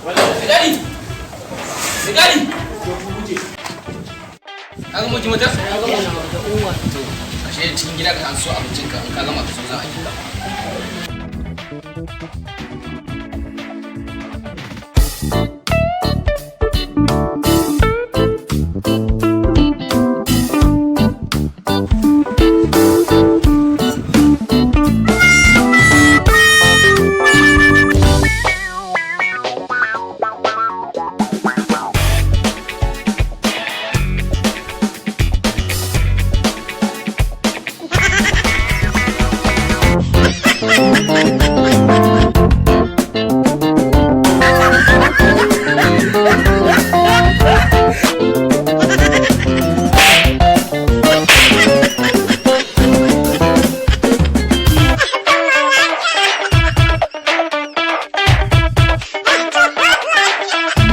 Sigari! Sigari! Ka gama ki mata? Ya gama na da uwa. To, ashe cikin gida ka so abincinka in ka gama ka so za a yi.